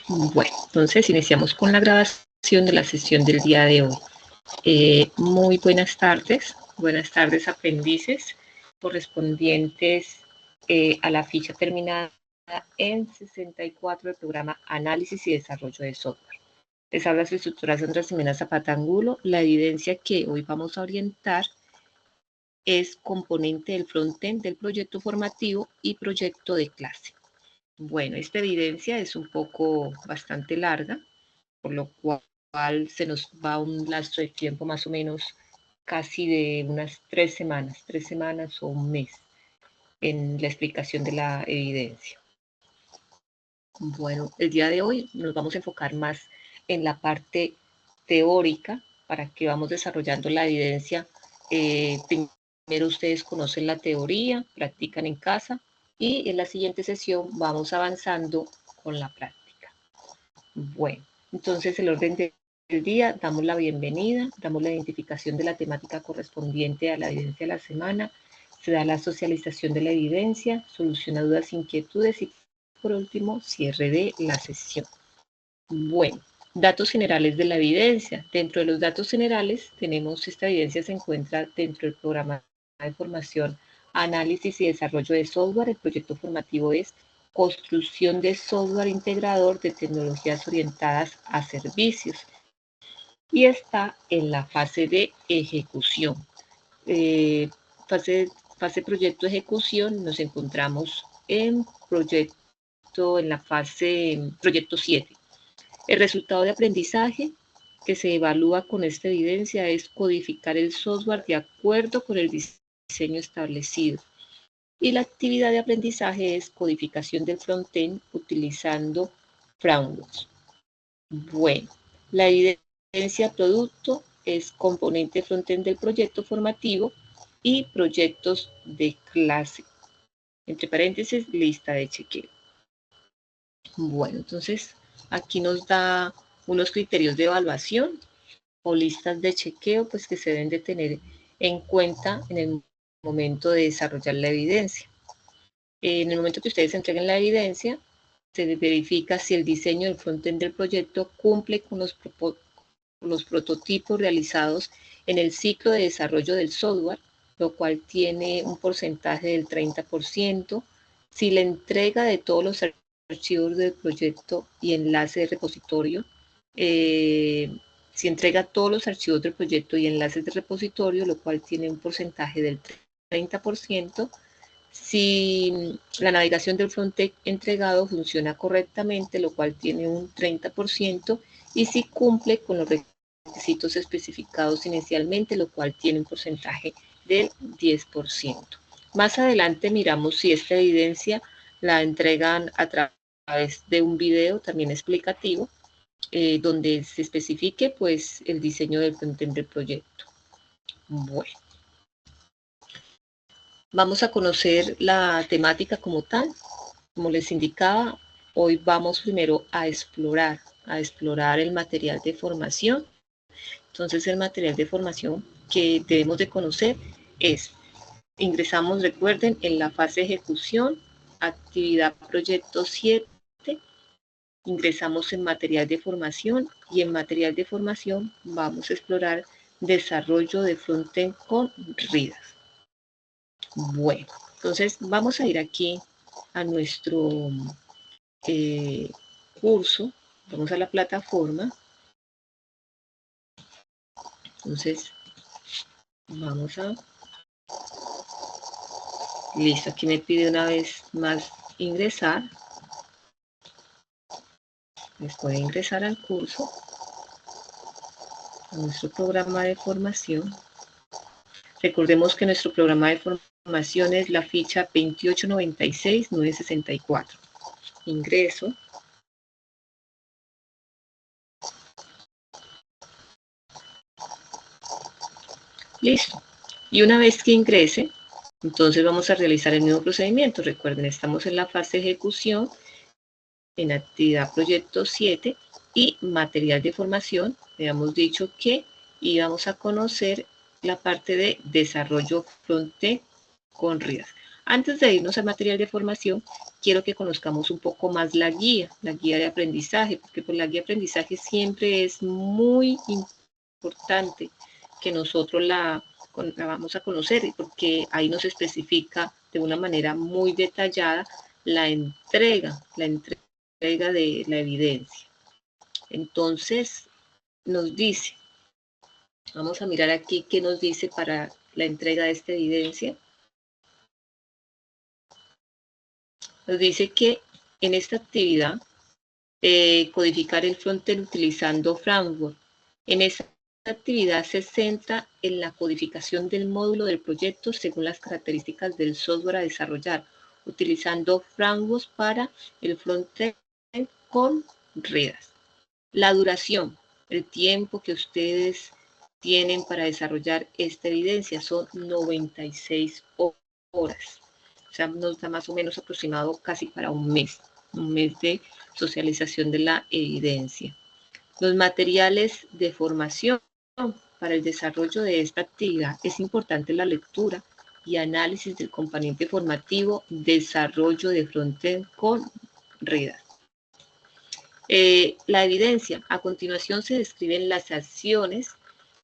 Bueno, entonces iniciamos con la grabación de la sesión del día de hoy. Muy buenas tardes aprendices correspondientes a la ficha terminada en 64 del programa Análisis y Desarrollo de Software. Les habla su instructora Sandra Ximena Zapata Angulo. La evidencia que hoy vamos a orientar es componente del frontend del proyecto formativo y proyecto de clase. Bueno, esta evidencia es un poco bastante larga, por lo cual se nos va un lapso de tiempo más o menos casi de unas 3 semanas o un mes en la explicación de la evidencia. Bueno, el día de hoy nos vamos a enfocar más en la parte teórica para que vamos desarrollando la evidencia. Primero ustedes conocen la teoría, practican en casa y en la siguiente sesión vamos avanzando con la práctica. Bueno, entonces el orden del día, damos la bienvenida, damos la identificación de la temática correspondiente a la evidencia de la semana, se da la socialización de la evidencia, soluciona dudas, inquietudes y por último, cierre de la sesión. Bueno, datos generales de la evidencia. Dentro de los datos generales tenemos esta evidencia se encuentra dentro del programa de formación, análisis y desarrollo de software. El proyecto formativo es construcción de software integrador de tecnologías orientadas a servicios y está en la fase de ejecución. Fase proyecto de ejecución nos encontramos en la fase proyecto 7. El resultado de aprendizaje que se evalúa con esta evidencia es codificar el software de acuerdo con el diseño establecido. Y la actividad de aprendizaje es codificación del frontend utilizando frameworks. Bueno, la evidencia producto es componente frontend del proyecto formativo y proyectos de clase. Entre paréntesis, lista de chequeo. Bueno, entonces aquí nos da unos criterios de evaluación o listas de chequeo pues que se deben de tener en cuenta en el momento de desarrollar la evidencia. En el momento que ustedes entreguen la evidencia, se verifica si el diseño del frontend del proyecto cumple con los prototipos realizados en el ciclo de desarrollo del software, lo cual tiene un porcentaje del 30%, si la entrega de todos los archivos del proyecto y enlace de repositorio, si entrega todos los archivos del proyecto y enlaces de repositorio, lo cual tiene un porcentaje del 30%, si la navegación del frontend entregado funciona correctamente, lo cual tiene un 30%, y si cumple con los requisitos especificados inicialmente, lo cual tiene un porcentaje del 10%. Más adelante miramos si esta evidencia la entregan a través de un video también explicativo, donde se especifique pues el diseño del frontend del proyecto. Bueno. Vamos a conocer la temática como tal. Como les indicaba, hoy vamos primero a explorar el material de formación. Entonces, el material de formación que debemos de conocer es, ingresamos, recuerden, en la fase de ejecución, actividad proyecto 7, ingresamos en material de formación y en material de formación vamos a explorar desarrollo de frontend con RIDAS. Bueno, entonces vamos a ir aquí a nuestro curso, vamos a la plataforma, entonces vamos a, listo, aquí me pide una vez más ingresar, después de ingresar al curso, a nuestro programa de formación. Recordemos que nuestro programa de formación es la ficha 2896964. Ingreso. Listo. Y una vez que ingrese, entonces vamos a realizar el mismo procedimiento. Recuerden, estamos en la fase de ejecución, en actividad proyecto 7 y material de formación. Habíamos dicho que íbamos a conocer la parte de desarrollo frontend con RIDAS. Antes de irnos al material de formación, quiero que conozcamos un poco más la guía de aprendizaje, porque pues la guía de aprendizaje siempre es muy importante que nosotros la vamos a conocer, porque ahí nos especifica de una manera muy detallada la entrega de la evidencia. Entonces, nos dice, vamos a mirar aquí qué nos dice para la entrega de esta evidencia. Nos dice que en esta actividad, codificar el frontend utilizando Framework. En esta actividad se centra en la codificación del módulo del proyecto según las características del software a desarrollar, utilizando frameworks para el frontend con Redux. La duración, el tiempo que ustedes tienen para desarrollar esta evidencia son 96 horas. O sea, nos da más o menos aproximado casi para un mes de socialización de la evidencia. Los materiales de formación para el desarrollo de esta actividad es importante la lectura y análisis del componente formativo, desarrollo de frontend con Redux. La evidencia. A continuación se describen las acciones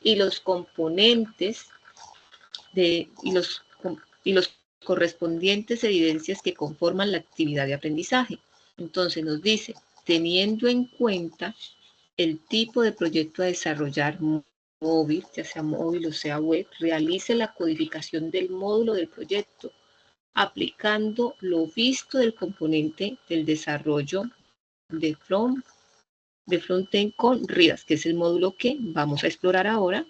y los componentes y los correspondientes evidencias que conforman la actividad de aprendizaje. Entonces nos dice, teniendo en cuenta el tipo de proyecto a desarrollar móvil, ya sea móvil o sea web, realice la codificación del módulo del proyecto, aplicando lo visto del componente del desarrollo de frontend con Redux, que es el módulo que vamos a explorar ahora,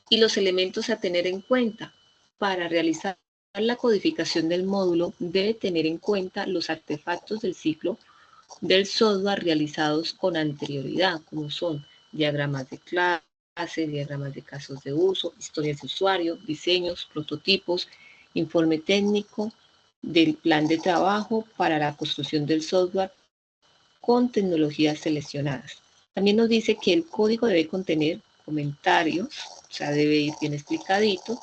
y los elementos a tener en cuenta. Para realizar la codificación del módulo, debe tener en cuenta los artefactos del ciclo del software realizados con anterioridad, como son diagramas de clase, diagramas de casos de uso, historias de usuario, diseños, prototipos, informe técnico del plan de trabajo para la construcción del software con tecnologías seleccionadas. También nos dice que el código debe contener comentarios, o sea, debe ir bien explicadito.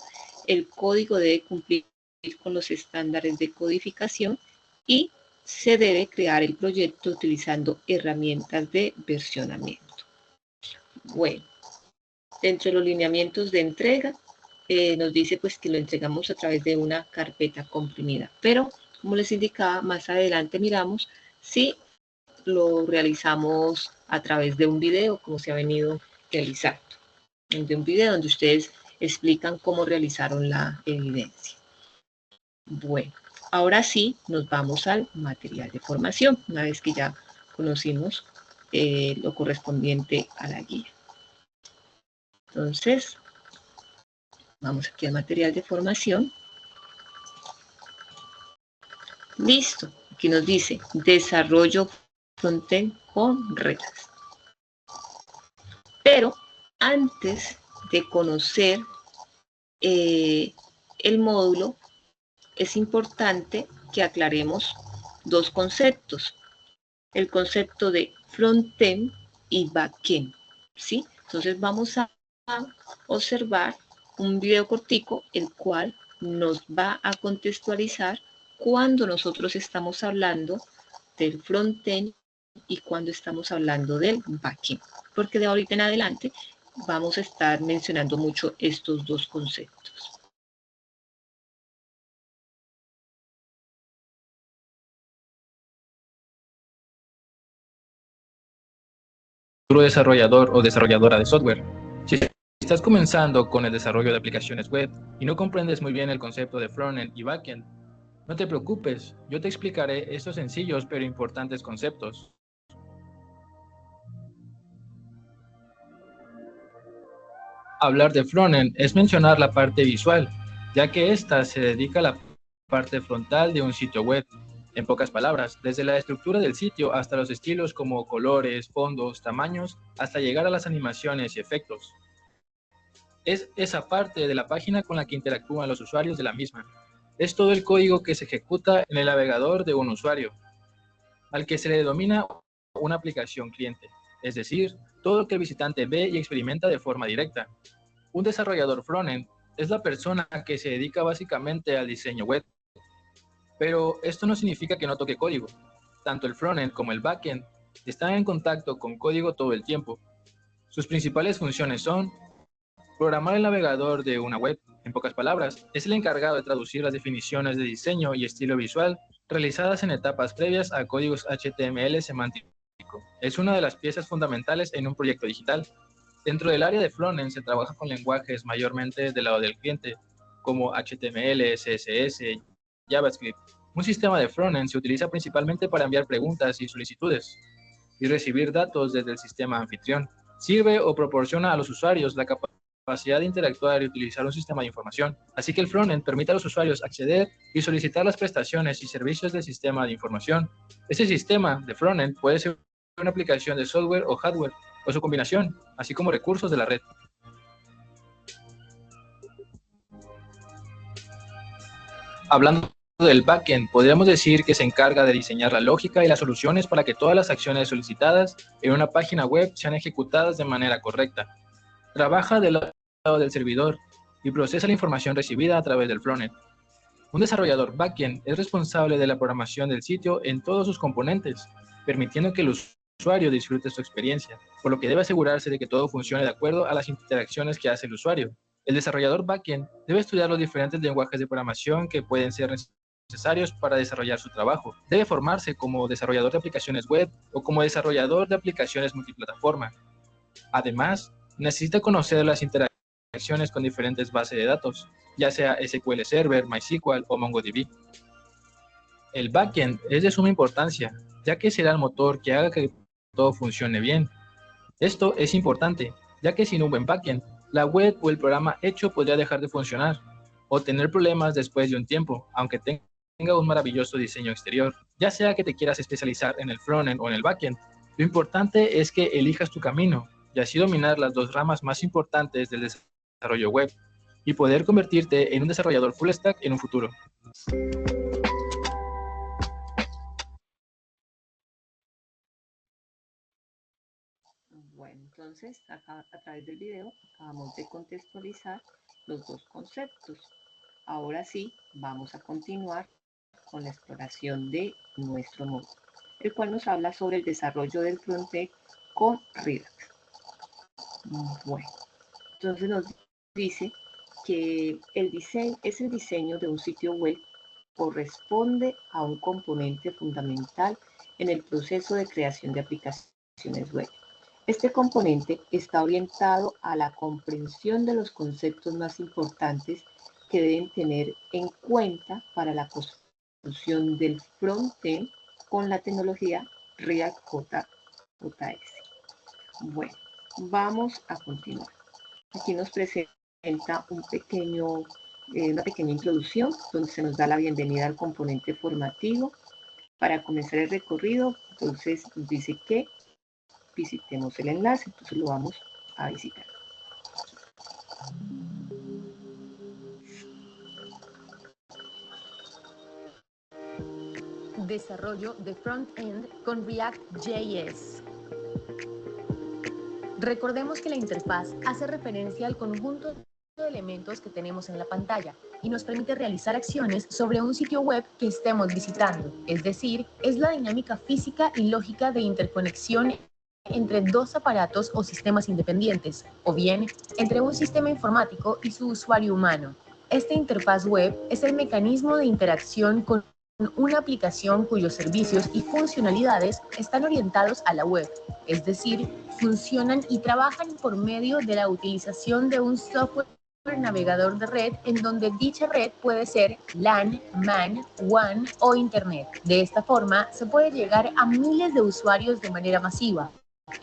El código debe cumplir con los estándares de codificación y se debe crear el proyecto utilizando herramientas de versionamiento. Bueno, dentro de los lineamientos de entrega, nos dice pues que lo entregamos a través de una carpeta comprimida. Pero, como les indicaba, más adelante miramos si lo realizamos a través de un video, como se ha venido realizando. De un video donde ustedes explican cómo realizaron la evidencia. Bueno, ahora sí nos vamos al material de formación, una vez que ya conocimos lo correspondiente a la guía. Entonces, vamos aquí al material de formación. Listo, aquí nos dice desarrollo frontend con Redux. Pero antes de conocer el módulo, es importante que aclaremos dos conceptos. El concepto de frontend y backend, ¿sí? Entonces vamos a observar un video cortico, el cual nos va a contextualizar cuando nosotros estamos hablando del frontend y cuando estamos hablando del backend, porque de ahorita en adelante vamos a estar mencionando mucho estos dos conceptos. Desarrollador o desarrolladora de software. Si estás comenzando con el desarrollo de aplicaciones web y no comprendes muy bien el concepto de frontend y backend, no te preocupes, yo te explicaré estos sencillos pero importantes conceptos. Hablar de frontend es mencionar la parte visual, ya que ésta se dedica a la parte frontal de un sitio web. En pocas palabras, desde la estructura del sitio hasta los estilos como colores, fondos, tamaños, hasta llegar a las animaciones y efectos. Es esa parte de la página con la que interactúan los usuarios de la misma. Es todo el código que se ejecuta en el navegador de un usuario, al que se le denomina una aplicación cliente, es decir, todo lo que el visitante ve y experimenta de forma directa. Un desarrollador frontend es la persona que se dedica básicamente al diseño web. Pero esto no significa que no toque código. Tanto el frontend como el backend están en contacto con código todo el tiempo. Sus principales funciones son programar el navegador de una web. En pocas palabras, es el encargado de traducir las definiciones de diseño y estilo visual realizadas en etapas previas a códigos HTML semántico. Es una de las piezas fundamentales en un proyecto digital. Dentro del área de frontend se trabaja con lenguajes mayormente del lado del cliente, como HTML, CSS, JavaScript. Un sistema de frontend se utiliza principalmente para enviar preguntas y solicitudes y recibir datos desde el sistema anfitrión. Sirve o proporciona a los usuarios la capacidad de interactuar y utilizar un sistema de información. Así que el frontend permite a los usuarios acceder y solicitar las prestaciones y servicios del sistema de información. Este sistema de frontend puede ser una aplicación de software o hardware, o su combinación, así como recursos de la red. Hablando del backend, podríamos decir que se encarga de diseñar la lógica y las soluciones para que todas las acciones solicitadas en una página web sean ejecutadas de manera correcta. Trabaja del lado del servidor y procesa la información recibida a través del frontend. Un desarrollador backend es responsable de la programación del sitio en todos sus componentes, permitiendo que el usuario disfrute su experiencia, por lo que debe asegurarse de que todo funcione de acuerdo a las interacciones que hace el usuario. El desarrollador backend debe estudiar los diferentes lenguajes de programación que pueden ser necesarios para desarrollar su trabajo. Debe formarse como desarrollador de aplicaciones web o como desarrollador de aplicaciones multiplataforma. Además, necesita conocer las interacciones con diferentes bases de datos, ya sea SQL Server, MySQL o MongoDB. El backend es de suma importancia, ya que será el motor que haga que todo funcione bien. Esto es importante, ya que sin un buen backend, la web o el programa hecho podría dejar de funcionar o tener problemas después de un tiempo, aunque tenga un maravilloso diseño exterior. Ya sea que te quieras especializar en el frontend o en el backend, lo importante es que elijas tu camino y así dominar las dos ramas más importantes del desarrollo web y poder convertirte en un desarrollador full stack en un futuro. Bueno, entonces acá, a través del video acabamos de contextualizar los dos conceptos. Ahora sí, vamos a continuar con la exploración de nuestro módulo, el cual nos habla sobre el desarrollo del frontend con React. Bueno, entonces nos dice que el diseño de un sitio web corresponde a un componente fundamental en el proceso de creación de aplicaciones web. Este componente está orientado a la comprensión de los conceptos más importantes que deben tener en cuenta para la construcción del frontend con la tecnología React.js. Bueno, vamos a continuar. Aquí nos presenta una pequeña introducción donde se nos da la bienvenida al componente formativo. Para comenzar el recorrido, entonces nos dice que visitemos el enlace, entonces lo vamos a visitar. Desarrollo de front-end con React.js. Recordemos que la interfaz hace referencia al conjunto de elementos que tenemos en la pantalla y nos permite realizar acciones sobre un sitio web que estemos visitando. Es decir, es la dinámica física y lógica de interconexión entre dos aparatos o sistemas independientes, o bien entre un sistema informático y su usuario humano. Esta interfaz web es el mecanismo de interacción con una aplicación cuyos servicios y funcionalidades están orientados a la web, es decir, funcionan y trabajan por medio de la utilización de un software navegador de red en donde dicha red puede ser LAN, MAN, WAN o Internet. De esta forma, se puede llegar a miles de usuarios de manera masiva.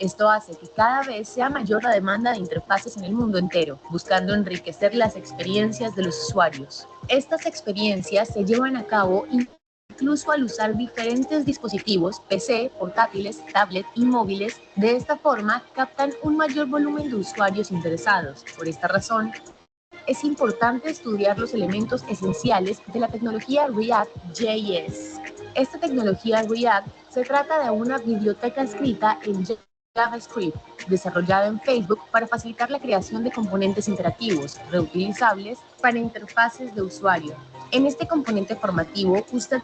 Esto hace que cada vez sea mayor la demanda de interfaces en el mundo entero, buscando enriquecer las experiencias de los usuarios. Estas experiencias se llevan a cabo incluso al usar diferentes dispositivos, PC, portátiles, tablet y móviles. De esta forma, captan un mayor volumen de usuarios interesados. Por esta razón, es importante estudiar los elementos esenciales de la tecnología React.js. Esta tecnología React se trata de una biblioteca escrita en JavaScript, desarrollada en Facebook para facilitar la creación de componentes interactivos, reutilizables para interfaces de usuario. En este componente formativo, usted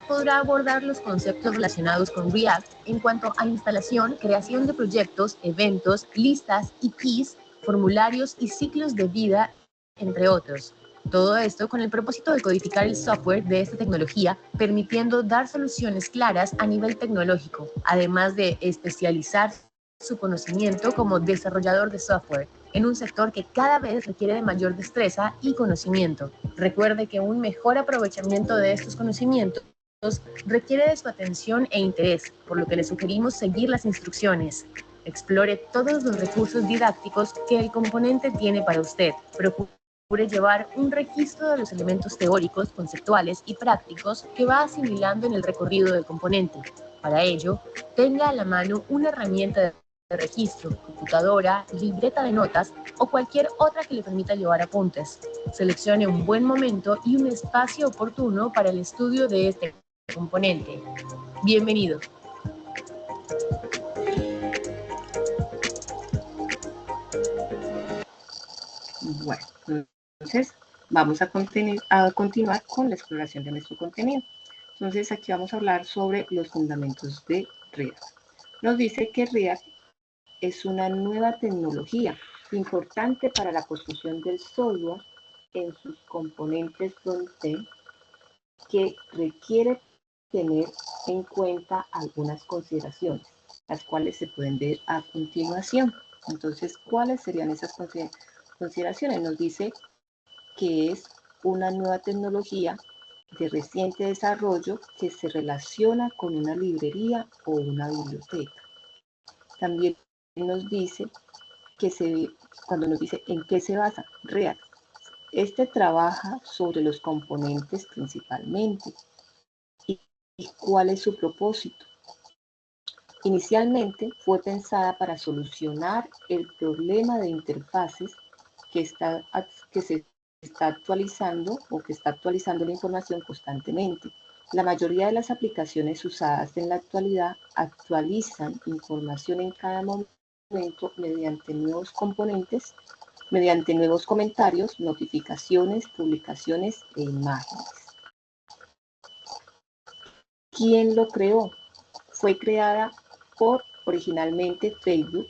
podrá abordar los conceptos relacionados con React en cuanto a instalación, creación de proyectos, eventos, listas y keys, formularios y ciclos de vida, entre otros. Todo esto con el propósito de codificar el software de esta tecnología, permitiendo dar soluciones claras a nivel tecnológico, además de especializar su conocimiento como desarrollador de software en un sector que cada vez requiere de mayor destreza y conocimiento. Recuerde que un mejor aprovechamiento de estos conocimientos requiere de su atención e interés, por lo que le sugerimos seguir las instrucciones. Explore todos los recursos didácticos que el componente tiene para usted. Procure llevar un registro de los elementos teóricos, conceptuales y prácticos que va asimilando en el recorrido del componente. Para ello, tenga a la mano una herramienta de registro, computadora, libreta de notas o cualquier otra que le permita llevar apuntes. Seleccione un buen momento y un espacio oportuno para el estudio de este componente. Bienvenido. Bueno, entonces vamos a continuar con la exploración de nuestro contenido. Entonces aquí vamos a hablar sobre los fundamentos de React. Nos dice que React es una nueva tecnología importante para la construcción del software en sus componentes frontend que requiere tener en cuenta algunas consideraciones, las cuales se pueden ver a continuación. Entonces, ¿cuáles serían esas consideraciones? Nos dice que es una nueva tecnología de reciente desarrollo que se relaciona con una librería o una biblioteca. También nos dice que cuando nos dice en qué se basa React, este trabaja sobre los componentes principalmente. ¿Y cuál es su propósito? Inicialmente fue pensada para solucionar el problema de interfaces que se está actualizando o que está actualizando la información constantemente. La mayoría de las aplicaciones usadas en la actualidad actualizan información en cada momento mediante nuevos componentes, mediante nuevos comentarios, notificaciones, publicaciones e imágenes. ¿Quién lo creó? Fue creada por originalmente Facebook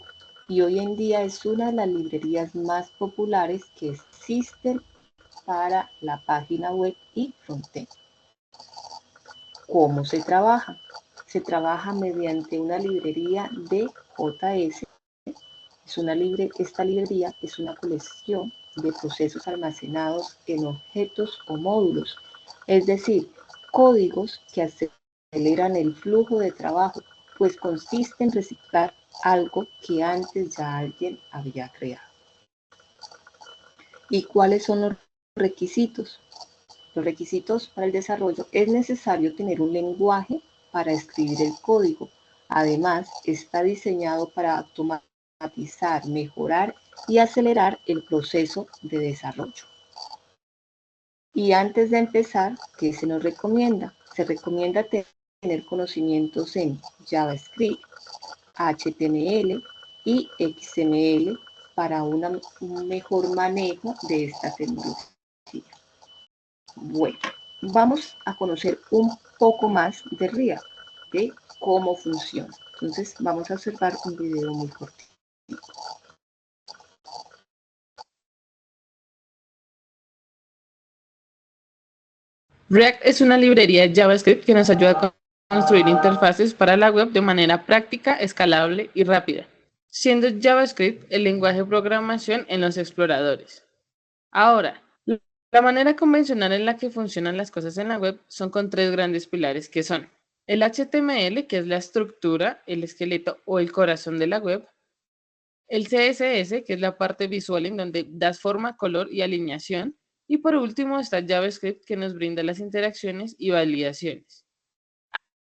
y hoy en día es una de las librerías más populares que existen para la página web y frontend. ¿Cómo se trabaja? Se trabaja mediante una librería de JS. Esta librería es una colección de procesos almacenados en objetos o módulos, es decir, códigos que aceleran el flujo de trabajo, pues consiste en reciclar algo que antes ya alguien había creado. ¿Y cuáles son los requisitos? Los requisitos para el desarrollo: es necesario tener un lenguaje para escribir el código. Además, está diseñado para automatizar, mejorar y acelerar el proceso de desarrollo. Y antes de empezar, ¿qué se nos recomienda? Se recomienda tener conocimientos en JavaScript, HTML y XML para un mejor manejo de esta tecnología. Bueno, vamos a conocer un poco más de React, de cómo funciona. Entonces, vamos a observar un video muy corto. React es una librería de JavaScript que nos ayuda a construir interfaces para la web de manera práctica, escalable y rápida, siendo JavaScript el lenguaje de programación en los exploradores. Ahora, la manera convencional en la que funcionan las cosas en la web son con tres grandes pilares que son el HTML, que es la estructura, el esqueleto o el corazón de la web, el CSS, que es la parte visual en donde das forma, color y alineación, y por último está JavaScript, que nos brinda las interacciones y validaciones.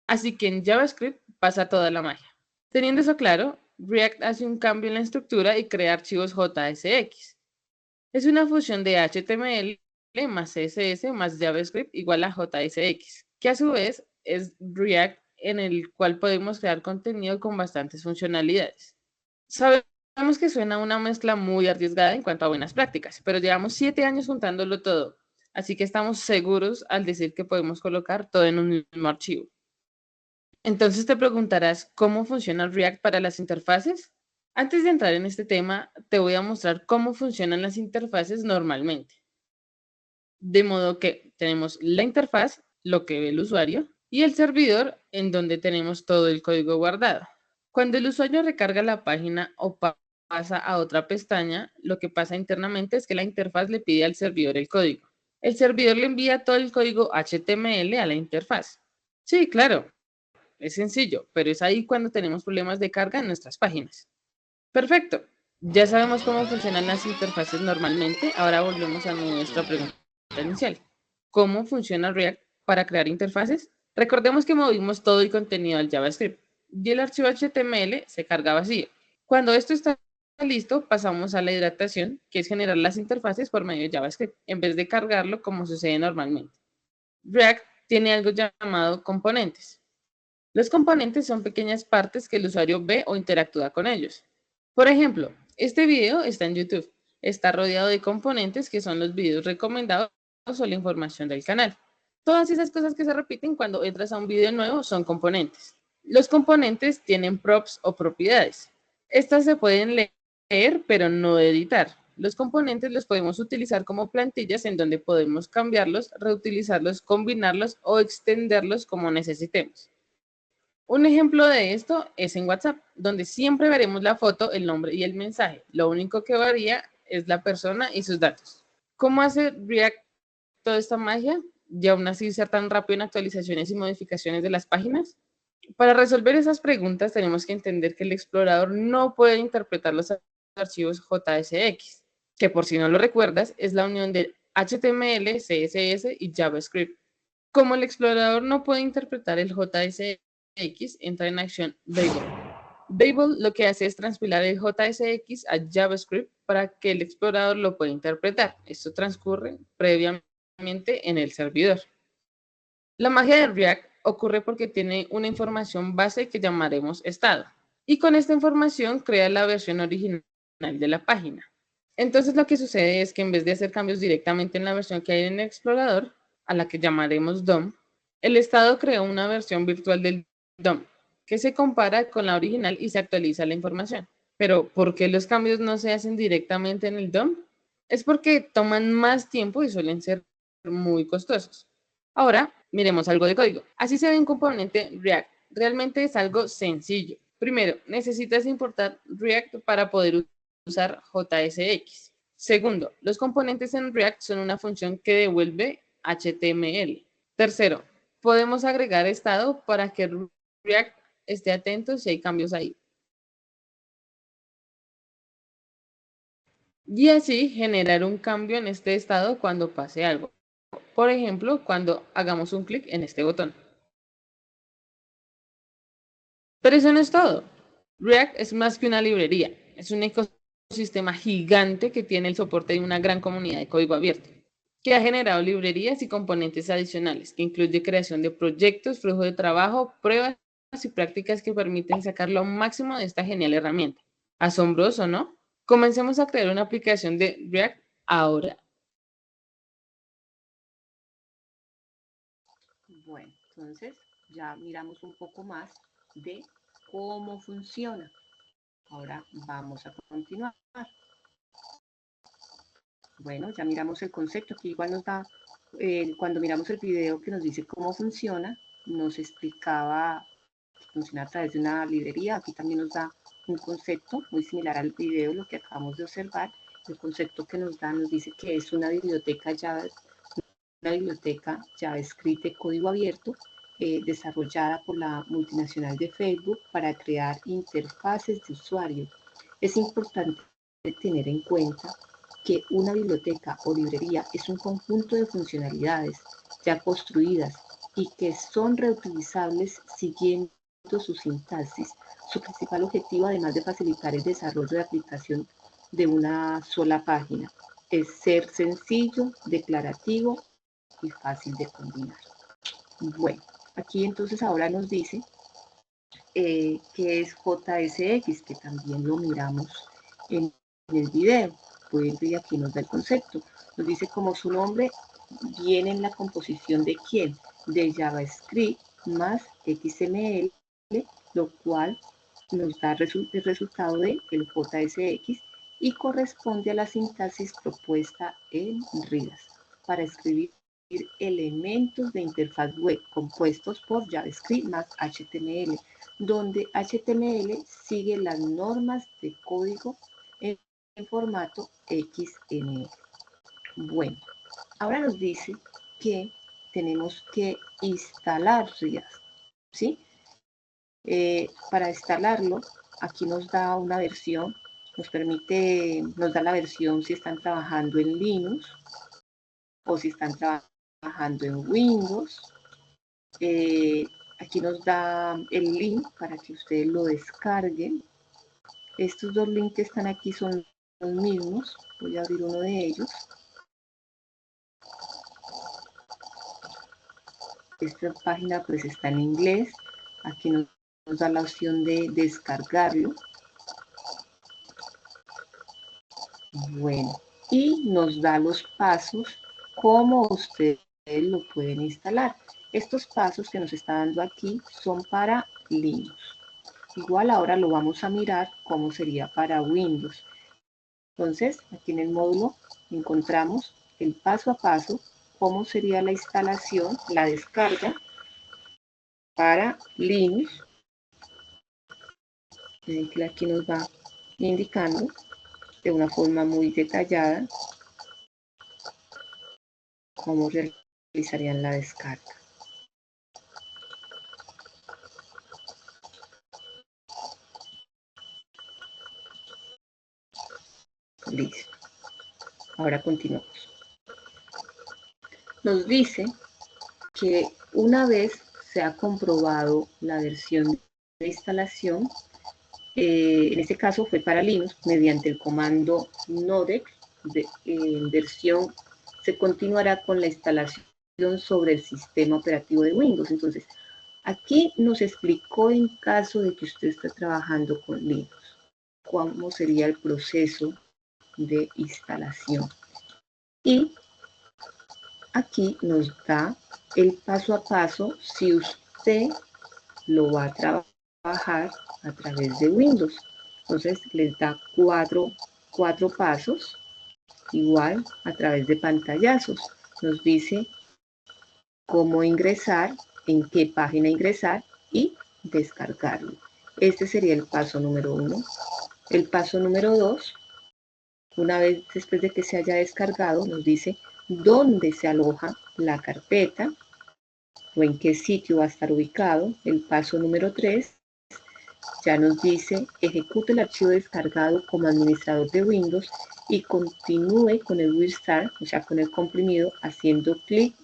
Así que en JavaScript pasa toda la magia. Teniendo eso claro, React hace un cambio en la estructura y crea archivos JSX. Es una fusión de HTML más CSS más JavaScript igual a JSX, que a su vez es React, en el cual podemos crear contenido con bastantes funcionalidades. Sabemos que suena una mezcla muy arriesgada en cuanto a buenas prácticas, pero llevamos 7 años juntándolo todo. Así que estamos seguros al decir que podemos colocar todo en un mismo archivo. Entonces te preguntarás, ¿cómo funciona React para las interfaces? Antes de entrar en este tema, te voy a mostrar cómo funcionan las interfaces normalmente. De modo que tenemos la interfaz, lo que ve el usuario, y el servidor, en donde tenemos todo el código guardado. Cuando el usuario recarga la página o pasa a otra pestaña, lo que pasa internamente es que la interfaz le pide al servidor el código. El servidor le envía todo el código HTML a la interfaz. Sí, claro, es sencillo, pero es ahí cuando tenemos problemas de carga en nuestras páginas. Perfecto. Ya sabemos cómo funcionan las interfaces normalmente. Ahora volvemos a nuestra pregunta inicial. ¿Cómo funciona React para crear interfaces? Recordemos que movimos todo el contenido al JavaScript y el archivo HTML se carga vacío. Cuando esto está listo, pasamos a la hidratación, que es generar las interfaces por medio de JavaScript, en vez de cargarlo como sucede normalmente. React tiene algo llamado componentes. Los componentes son pequeñas partes que el usuario ve o interactúa con ellos. Por ejemplo, este video está en YouTube. Está rodeado de componentes que son los videos recomendados o la información del canal. Todas esas cosas que se repiten cuando entras a un video nuevo son componentes. Los componentes tienen props o propiedades. Estas se pueden leer, pero no editar. Los componentes los podemos utilizar como plantillas en donde podemos cambiarlos, reutilizarlos, combinarlos o extenderlos como necesitemos. Un ejemplo de esto es en WhatsApp, donde siempre veremos la foto, el nombre y el mensaje. Lo único que varía es la persona y sus datos. ¿Cómo hace React toda esta magia y aún así ser tan rápido en actualizaciones y modificaciones de las páginas? Para resolver esas preguntas tenemos que entender que el explorador no puede interpretar los archivos JSX, que por si no lo recuerdas es la unión de HTML, CSS y JavaScript. Como el explorador no puede interpretar el JSX, entra en acción Babel. Babel lo que hace es transpilar el JSX a JavaScript para que el explorador lo pueda interpretar. Esto transcurre previamente en el servidor. La magia de React ocurre porque tiene una información base que llamaremos estado. Y con esta información crea la versión original de la página. Entonces lo que sucede es que en vez de hacer cambios directamente en la versión que hay en el explorador, a la que llamaremos DOM, el estado creó una versión virtual del DOM que se compara con la original y se actualiza la información. Pero ¿por qué los cambios no se hacen directamente en el DOM? Es porque toman más tiempo y suelen ser muy costosos. Ahora miremos algo de código. Así se ve un componente React. Realmente es algo sencillo. Primero, necesitas importar React para poder usar JSX. Segundo, los componentes en React son una función que devuelve HTML. Tercero, podemos agregar estado para que React esté atento si hay cambios ahí. Y así generar un cambio en este estado cuando pase algo. Por ejemplo, cuando hagamos un clic en este botón. Pero eso no es todo. React es más que una librería. Es un ecosistema gigante que tiene el soporte de una gran comunidad de código abierto, que ha generado librerías y componentes adicionales, que incluye creación de proyectos, flujo de trabajo, pruebas y prácticas que permiten sacar lo máximo de esta genial herramienta. Asombroso, ¿no? Comencemos a crear una aplicación de React ahora. Bueno, entonces ya miramos un poco más de cómo funciona. Ahora vamos a continuar. Bueno, ya miramos el concepto, aquí igual nos da, cuando miramos el video que nos dice cómo funciona, nos explicaba que funciona a través de una librería, aquí también nos da un concepto muy similar al video, lo que acabamos de observar, el concepto que nos da nos dice que es una biblioteca JavaScript de código abierto, desarrollada por la multinacional de Facebook para crear interfaces de usuario. Es importante tener en cuenta que una biblioteca o librería es un conjunto de funcionalidades ya construidas y que son reutilizables siguiendo su sintaxis. Su principal objetivo, además de facilitar el desarrollo de aplicación de una sola página, es ser sencillo, declarativo y fácil de combinar. Bueno, aquí entonces ahora nos dice qué es JSX, que también lo miramos en el video. Vuelve y aquí nos da el concepto. Nos dice como su nombre viene en la composición de ¿quién? De JavaScript más XML, lo cual nos da el resultado de el JSX y corresponde a la sintaxis propuesta en RIDAS para escribir elementos de interfaz web compuestos por JavaScript más HTML, donde HTML sigue las normas de código en formato XML. Bueno, ahora nos dice que tenemos que instalar RIDAS, ¿sí? Para instalarlo, aquí nos da una versión, nos da la versión si están trabajando en Linux o si están trabajando en Windows. Aquí nos da el link para que ustedes lo descarguen. Estos dos links que están aquí son los mismos. Voy a abrir uno de ellos. Esta página pues está en inglés. Aquí nos da la opción de descargarlo. Bueno, y nos da los pasos cómo ustedes lo pueden instalar. Estos pasos que nos está dando aquí son para Linux. Igual ahora lo vamos a mirar cómo sería para Windows. Entonces, aquí en el módulo encontramos el paso a paso, cómo sería la instalación, la descarga para Linux. Que aquí nos va indicando de una forma muy detallada cómo realizarían la descarga. Listo. Ahora continuamos. Nos dice que una vez se ha comprobado la versión de instalación, en este caso fue para Linux, mediante el comando nodec en versión, se continuará con la instalación sobre el sistema operativo de Windows. Entonces, aquí nos explicó en caso de que usted esté trabajando con Linux, cómo sería el proceso de instalación. Y aquí nos da el paso a paso si usted lo va a trabajar a través de Windows. Entonces les da cuatro pasos, igual a través de pantallazos. Nos dice cómo ingresar, en qué página ingresar y descargarlo. Este sería el paso número 1. El paso número 2, una vez después de que se haya descargado, nos dice dónde se aloja la carpeta o en qué sitio va a estar ubicado. El paso número 3 ya nos dice ejecute el archivo descargado como administrador de Windows y continúe con el restart, o sea, con el comprimido, haciendo clic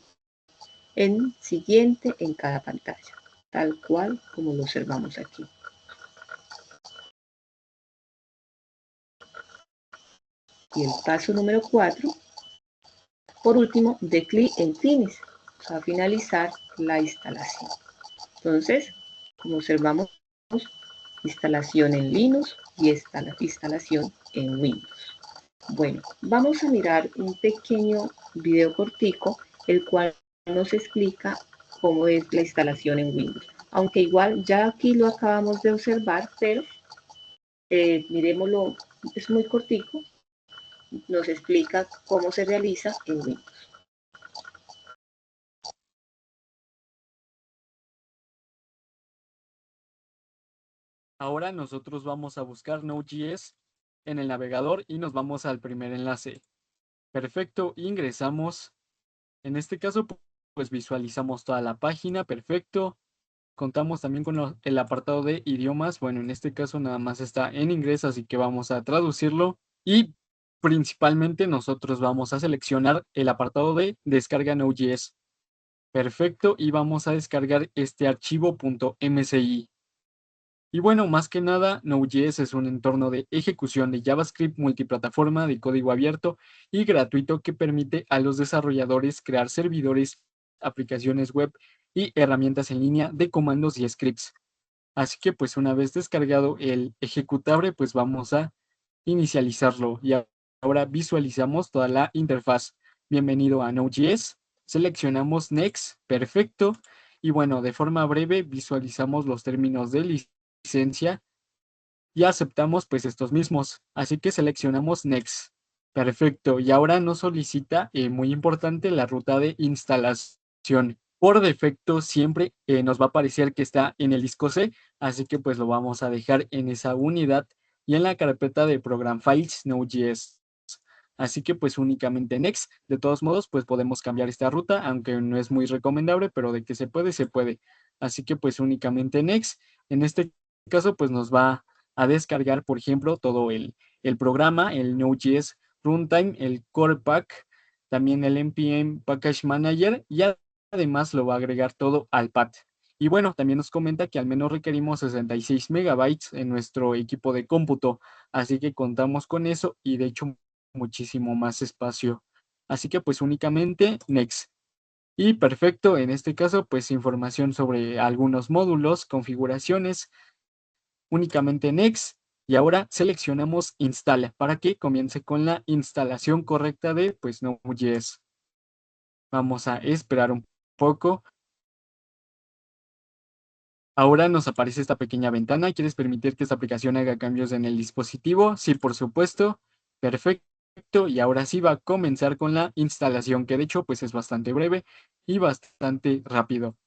en siguiente en cada pantalla, tal cual como lo observamos aquí. Y el paso número 4, por último, de clic en Finish, a finalizar la instalación. Entonces, como observamos, instalación en Linux y instalación en Windows. Bueno, vamos a mirar un pequeño video cortico, el cual nos explica cómo es la instalación en Windows. Aunque igual ya aquí lo acabamos de observar, pero miremoslo, es muy cortico, nos explica cómo se realiza en Windows. Ahora nosotros vamos a buscar Node.js en el navegador y nos vamos al primer enlace. Perfecto, ingresamos. En este caso, pues visualizamos toda la página, perfecto. Contamos también con el apartado de idiomas. Bueno, en este caso nada más está en inglés, así que vamos a traducirlo. Y principalmente nosotros vamos a seleccionar el apartado de descarga Node.js. Perfecto, y vamos a descargar este archivo .mci. Y bueno, más que nada, Node.js es un entorno de ejecución de JavaScript multiplataforma de código abierto y gratuito que permite a los desarrolladores crear servidores, aplicaciones web y herramientas en línea de comandos y scripts. Así que pues una vez descargado el ejecutable, pues vamos a inicializarlo y ahora visualizamos toda la interfaz. Bienvenido a Node.js. seleccionamos Next, perfecto. Y bueno, de forma breve visualizamos los términos de licencia y aceptamos pues estos mismos. Así que seleccionamos Next. Perfecto. Y ahora nos solicita, muy importante, la ruta de instalación. Por defecto siempre nos va a aparecer que está en el disco C, así que pues lo vamos a dejar en esa unidad y en la carpeta de Program Files Node.js. Así que pues únicamente Next. De todos modos pues podemos cambiar esta ruta, aunque no es muy recomendable, pero de que se puede, se puede. Así que pues únicamente Next. En este caso pues nos va a descargar, por ejemplo, todo el programa, el Node.js Runtime, el Core Pack, también el npm Package Manager y además lo va a agregar todo al pad. Y bueno, también nos comenta que al menos requerimos 66 megabytes en nuestro equipo de cómputo, así que contamos con eso y de hecho muchísimo más espacio. Así que pues únicamente Next. Y perfecto, en este caso pues información sobre algunos módulos, configuraciones, únicamente Next. Y ahora seleccionamos Install para que comience con la instalación correcta de pues Node.js. Vamos a esperar un poco. Ahora nos aparece esta pequeña ventana. ¿Quieres permitir que esta aplicación haga cambios en el dispositivo? Sí, por supuesto. Perfecto. Y ahora sí va a comenzar con la instalación, que de hecho pues es bastante breve y bastante rápido.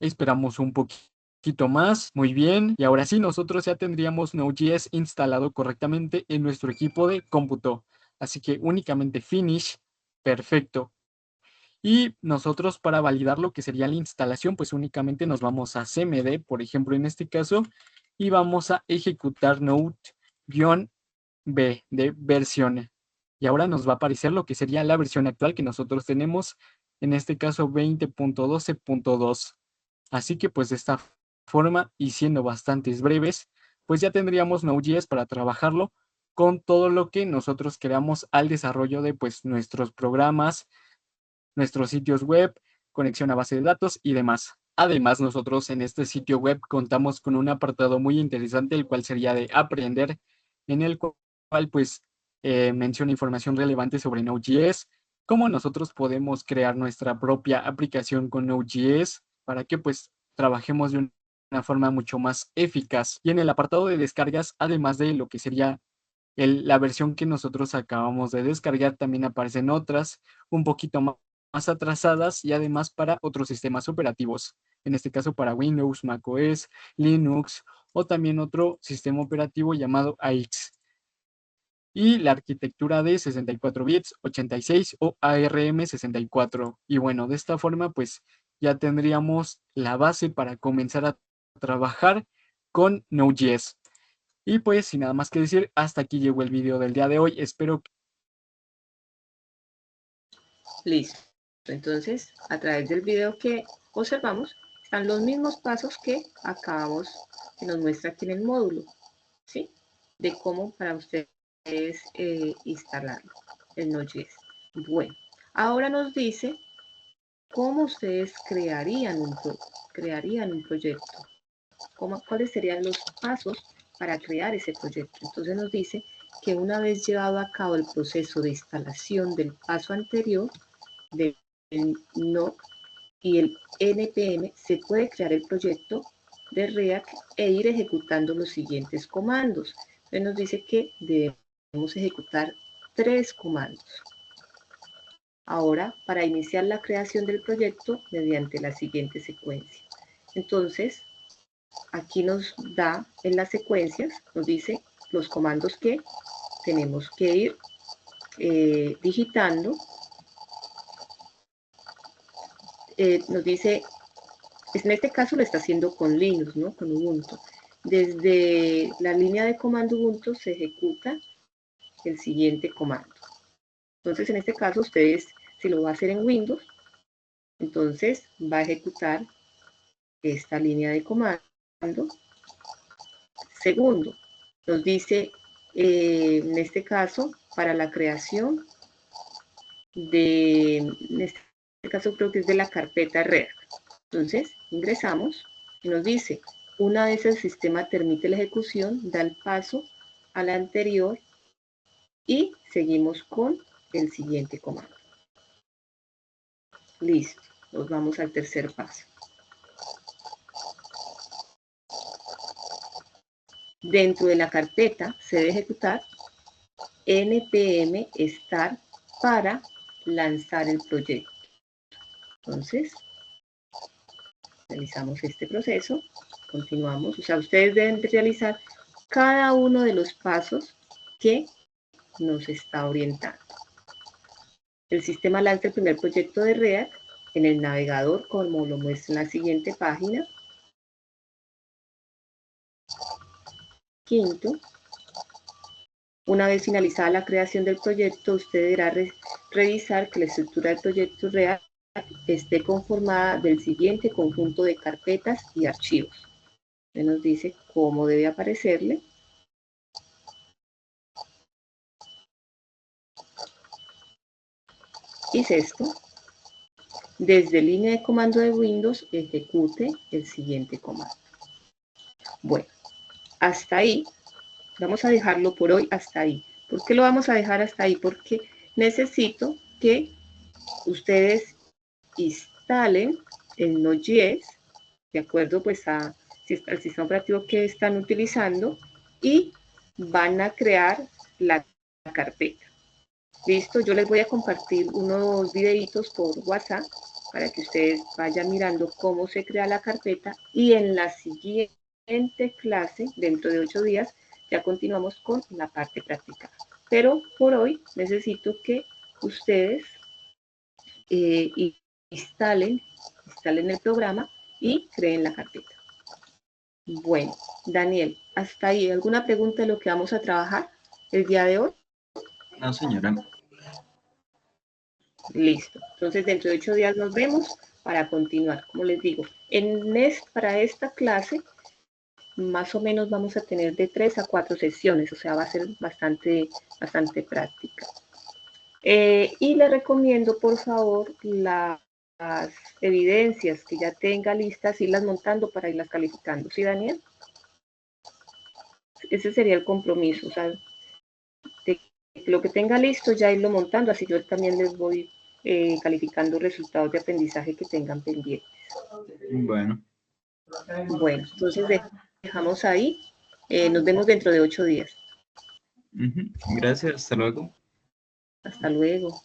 Esperamos un poquito más. Muy bien. Y ahora sí, nosotros ya tendríamos Node.js instalado correctamente en nuestro equipo de cómputo. Así que únicamente Finish. Perfecto. Y nosotros para validar lo que sería la instalación, pues únicamente nos vamos a cmd, por ejemplo, en este caso, y vamos a ejecutar node-b de versión. Y ahora nos va a aparecer lo que sería la versión actual que nosotros tenemos, en este caso 20.12.2. Así que pues de esta forma, y siendo bastantes breves, pues ya tendríamos Node.js para trabajarlo con todo lo que nosotros queramos al desarrollo de pues nuestros programas, nuestros sitios web, conexión a base de datos y demás. Además, nosotros en este sitio web contamos con un apartado muy interesante, el cual sería de aprender, en el cual pues menciona información relevante sobre Node.js, cómo nosotros podemos crear nuestra propia aplicación con Node.js para que pues trabajemos de una forma mucho más eficaz. Y en el apartado de descargas, además de lo que sería la versión que nosotros acabamos de descargar, también aparecen otras un poquito más atrasadas y además para otros sistemas operativos, en este caso para Windows, macOS, Linux o también otro sistema operativo llamado AX. Y la arquitectura de 64 bits, 86 o ARM64. Y bueno, de esta forma pues ya tendríamos la base para comenzar a trabajar con Node.js. Y pues sin nada más que decir, hasta aquí llegó el video del día de hoy. Espero que... Listo. Entonces, a través del video que observamos, están los mismos pasos que acabamos, que nos muestra aquí en el módulo, ¿sí? De cómo para ustedes instalarlo en Node.js. Bueno, ahora nos dice cómo ustedes crearían un proyecto. ¿Cuáles serían los pasos para crear ese proyecto? Entonces nos dice que una vez llevado a cabo el proceso de instalación del paso anterior, del Node y el npm, se puede crear el proyecto de React e ir ejecutando los siguientes comandos. Entonces nos dice que debemos ejecutar 3 comandos. Ahora, para iniciar la creación del proyecto mediante la siguiente secuencia. Entonces, aquí nos da en las secuencias, nos dice los comandos que tenemos que ir digitando. Nos dice, en este caso lo está haciendo con Linux, ¿no? Con Ubuntu. Desde la línea de comando Ubuntu se ejecuta el siguiente comando. Entonces, en este caso, ustedes, si lo va a hacer en Windows, entonces va a ejecutar esta línea de comando. Segundo, nos dice, en este caso, para la creación en este caso creo que es de la carpeta React. Entonces, ingresamos y nos dice, una vez el sistema termine la ejecución, da el paso a la anterior y seguimos con el siguiente comando. Listo, nos vamos al tercer paso. Dentro de la carpeta se debe ejecutar npm start para lanzar el proyecto. Entonces, realizamos este proceso, continuamos. O sea, ustedes deben realizar cada uno de los pasos que nos está orientando. El sistema lanza el primer proyecto de React en el navegador, como lo muestra en la siguiente página. Quinto, una vez finalizada la creación del proyecto, usted deberá revisar que la estructura del proyecto React esté conformada del siguiente conjunto de carpetas y archivos. Se nos dice cómo debe aparecerle. Y sexto, desde línea de comando de Windows, ejecute el siguiente comando. Bueno, hasta ahí. Vamos a dejarlo por hoy hasta ahí. ¿Por qué lo vamos a dejar hasta ahí? Porque necesito que ustedes instalen el Node.js, de acuerdo pues al sistema operativo que están utilizando, y van a crear la carpeta. Listo, yo les voy a compartir unos videitos por WhatsApp para que ustedes vayan mirando cómo se crea la carpeta, y en la siguiente clase, dentro de 8 días, ya continuamos con la parte práctica. Pero por hoy necesito que ustedes instalen el programa y creen la carpeta. Bueno, Daniel, hasta ahí. ¿Alguna pregunta de lo que vamos a trabajar el día de hoy? No, señora. Listo. Entonces, dentro de 8 días nos vemos para continuar. Como les digo, para esta clase, más o menos vamos a tener de 3 a 4 sesiones, o sea, va a ser bastante práctica. Y le recomiendo, por favor, las evidencias que ya tenga listas, irlas montando para irlas calificando. ¿Sí, Daniel? Ese sería el compromiso, o sea, de lo que tenga listo, ya irlo montando, así yo también les voy calificando resultados de aprendizaje que tengan pendientes. Bueno. Bueno, entonces dejamos ahí. Nos vemos dentro de 8 días. Gracias, hasta luego. Hasta luego.